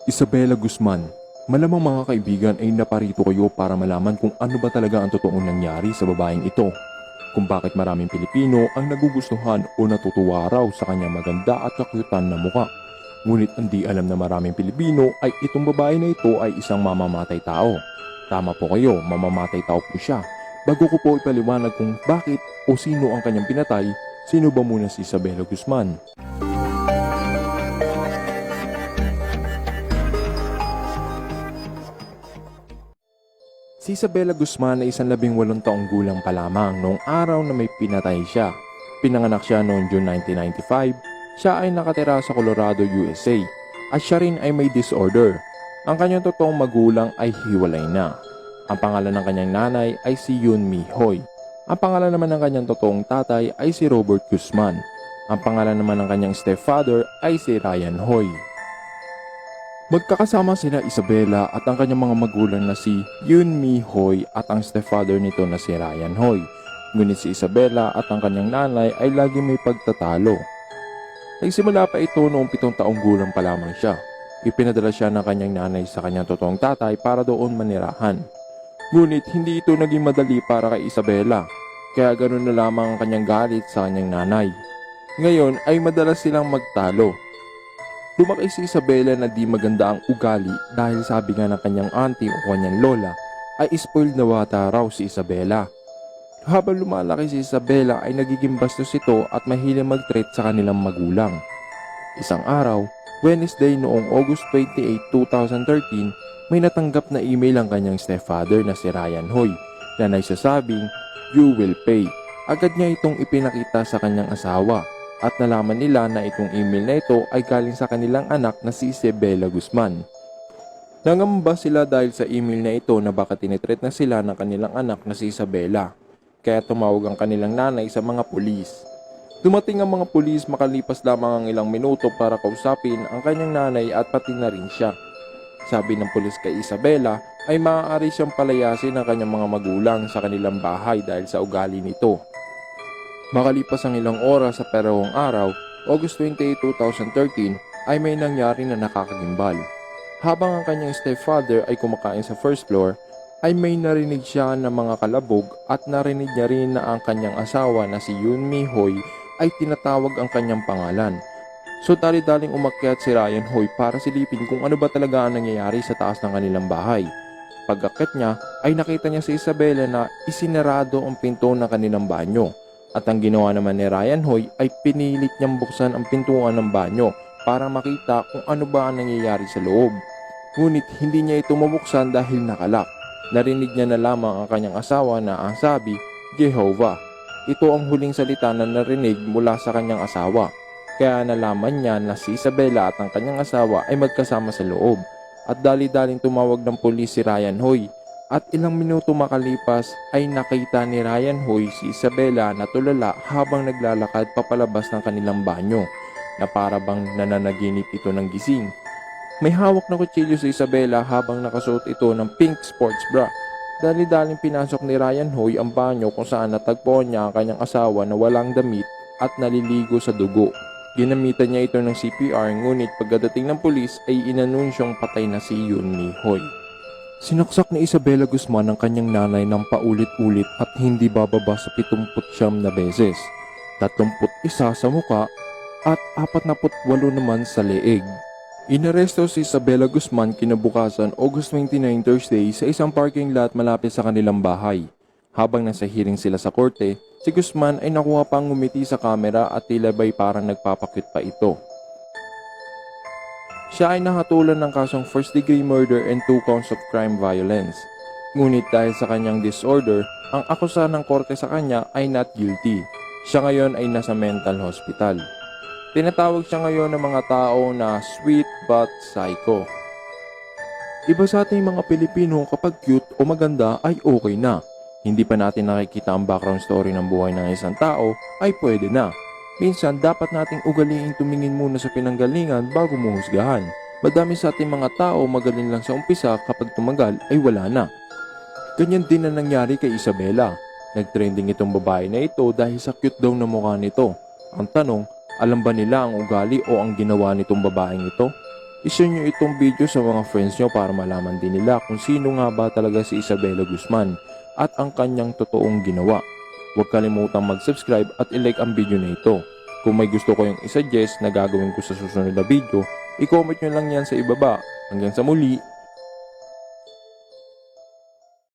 Isabela Guzman, malamang mga kaibigan ay naparito kayo para malaman kung ano ba talaga ang totoong nangyari sa babaeng ito. Kung bakit maraming Pilipino ang nagugustuhan o natutuwa raw sa kanyang maganda at kakyutan na muka. Ngunit hindi alam na maraming Pilipino ay itong babae na ito ay isang mamamatay tao. Tama po kayo, mamamatay tao po siya. Bago ko po ipaliwanag kung bakit o sino ang kanyang pinatay, sino ba muna si Isabela Guzman? Si Isabela Guzman ay isang 18 taong gulang pa lamang noong araw na may pinatay siya. Pinanganak siya noong June 1995. Siya ay nakatira sa Colorado, USA at siya rin ay may disorder. Ang kanyang totoong magulang ay hiwalay na. Ang pangalan ng kanyang nanay ay si Yun Mi Hoy. Ang pangalan naman ng kanyang totoong tatay ay si Robert Guzman. Ang pangalan naman ng kanyang stepfather ay si Ryan Hoy. Magkakasama sina Isabela at ang kanyang mga magulang na si Yun Mi Hoy at ang stepfather nito na si Ryan Hoy. Ngunit si Isabela at ang kanyang nanay ay lagi may pagtatalo. Nagsimula pa ito noong 7 taong gulang pa lamang siya. Ipinadala siya ng kanyang nanay sa kanyang totoong tatay para doon manirahan. Ngunit hindi ito naging madali para kay Isabela, kaya ganoon na lamang ang kanyang galit sa kanyang nanay. Ngayon ay madalas silang magtalo. Lumaki si Isabela na di maganda ang ugali dahil sabi nga ng kanyang auntie o kanyang lola ay spoiled na bata raw si Isabela. Habang lumalaki si Isabela ay nagiging bastos ito at mahilig mag-treat sa kanilang magulang. Isang araw, Wednesday noong August 28, 2013, may natanggap na email ang kanyang stepfather na si Ryan Hoy na nagsasabing, "You will pay." Agad niya itong ipinakita sa kanyang asawa. At nalaman nila na itong email na ito ay galing sa kanilang anak na si Isabela Guzman. Nangamba sila dahil sa email na ito na baka tinitreat na sila ng kanilang anak na si Isabela. Kaya tumawag ang kanilang nanay sa mga pulis. Dumating ang mga pulis makalipas lamang ang ilang minuto para kausapin ang kanyang nanay at pati na rin siya. Sabi ng pulis kay Isabela ay maaari siyang palayasin ng kanyang mga magulang sa kanilang bahay dahil sa ugali nito. Makalipas ang ilang oras sa parehong araw, August 28, 2013, ay may nangyari na nakakagimbal. Habang ang kanyang stepfather ay kumakain sa first floor, ay may narinig siya ng mga kalabog at narinig niya rin na ang kanyang asawa na si Yun Mi Hoy ay tinatawag ang kanyang pangalan. So dali-daling umakyat si Ryan Hoy para silipin kung ano ba talaga ang nangyayari sa taas ng kanilang bahay. Pag-akyat niya ay nakita niya si Isabela na isinarado ang pinto ng kanilang banyo. At ang ginawa naman ni Ryan Hoy ay pinilit niyang buksan ang pintuan ng banyo para makita kung ano ba ang nangyayari sa loob. Ngunit hindi niya ito mabuksan dahil nakalak. Narinig niya na lamang ang kanyang asawa na ang sabi, "Jehovah." Ito ang huling salita na narinig mula sa kanyang asawa. Kaya nalaman niya na si Isabela at ang kanyang asawa ay magkasama sa loob. At dali-daling tumawag ng pulis si Ryan Hoy. At ilang minuto makalipas ay nakita ni Ryan Hoy si Isabela na tulala habang naglalakad papalabas ng kanilang banyo na para bang nananaginip ito ng gising. May hawak na kutsilyo si Isabela habang nakasuot ito ng pink sports bra. Dali-daling pinasok ni Ryan Hoy ang banyo kung saan natagpuan niya ang kanyang asawa na walang damit at naliligo sa dugo. Ginamitan niya ito ng CPR ngunit pagdating ng pulis ay inanunsyong patay na si Yun Mi Hoy. Sinaksak ni Isabela Guzman ang kanyang nanay ng paulit-ulit at hindi bababa sa 79 na beses, 31 sa muka at 48 naman sa leeg. Inaresto si Isabela Guzman kinabukasan August 29 Thursday sa isang parking lot malapit sa kanilang bahay. Habang nasa hearing sila sa korte, si Guzman ay nakuha pang ngumiti sa kamera at tila ba'y parang nagpapakit pa ito. Siya ay nakatulan ng kasong first-degree murder and 2 counts of crime violence. Ngunit dahil sa kanyang disorder, ang akusa ng korte sa kanya ay not guilty. Siya ngayon ay nasa mental hospital. Tinatawag siya ngayon ng mga tao na sweet but psycho. Iba sa ating mga Pilipino kapag cute o maganda ay okay na. Hindi pa natin nakikita ang background story ng buhay ng isang tao ay pwede na. Minsan, dapat nating ugaliin tumingin muna sa pinanggalingan bago mo husgahan. Madami sa ating mga tao magaling lang sa umpisa kapag tumagal ay wala na. Ganyan din ang nangyari kay Isabela. Nagtrending itong babae na ito dahil sa cute daw na mukha nito. Ang tanong, alam ba nila ang ugali o ang ginawa nitong babaeng ito? I-share nyo itong video sa mga friends nyo para malaman din nila kung sino nga ba talaga si Isabela Guzman at ang kanyang totoong ginawa. Huwag kalimutang mag-subscribe at i-like ang video na ito. Kung may gusto kayong isuggest na gagawin ko sa susunod na video, i-comment nyo lang yan sa ibaba. Hanggang sa muli,